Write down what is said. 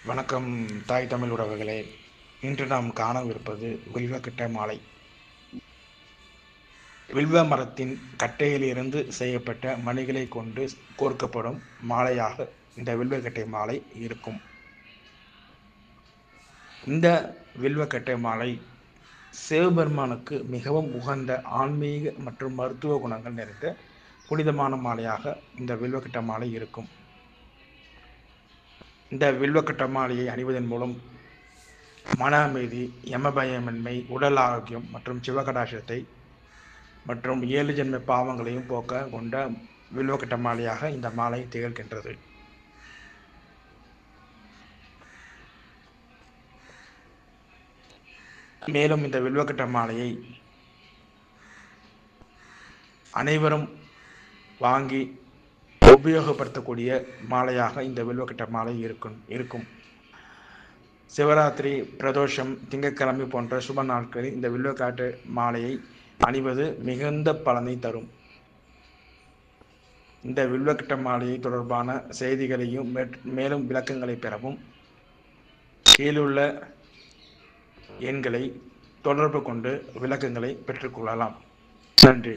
வணக்கம் தாய் தமிழ் உறவுகளே. இன்று நாம் காணவிருப்பது வில்வக்கட்டை மாலை. வில்வ மரத்தின் கட்டையிலிருந்து செய்யப்பட்ட மணிகளை கொண்டு கோர்க்கப்படும் மாலையாக இந்த வில்வக்கட்டை மாலை இருக்கும். இந்த வில்வக்கட்டை மாலை சிவபெருமானுக்கு மிகவும் உகந்த ஆன்மீக மற்றும் மருத்துவ குணங்கள் நிறைந்த புனிதமான மாலையாக இந்த வில்வக்கட்டை மாலை இருக்கும். இந்த வில்வக்கட்டை மாலையை அணிவதன் மூலம் மன அமைதி, யமபயமின்மை, உடல் ஆரோக்கியம் மற்றும் சிவகடாட்சத்தை மற்றும் 7 ஜென்ம பாவங்களையும் போக்க கொண்ட வில்வக்கட்டை மாலையாக இந்த மாலை திகழ்கின்றது. மேலும் இந்த வில்வக்கட்டை மாலையை அனைவரும் வாங்கி உபயோகப்படுத்தக்கூடிய மாலையாக இந்த வில்வக்கட்டை மாலை இருக்கும். சிவராத்திரி, பிரதோஷம், திங்கட்கிழமை போன்ற சுப நாட்களில் இந்த வில்வக்கட்டை மாலையை அணிவது மிகுந்த பலனை தரும். இந்த வில்வக்கட்டை மாலையை தொடர்பான செய்திகளையும் மேலும் விளக்கங்களை பெறவும் கீழுள்ள எண்களை தொடர்பு கொண்டு விளக்கங்களை பெற்றுக்கொள்ளலாம். நன்றி.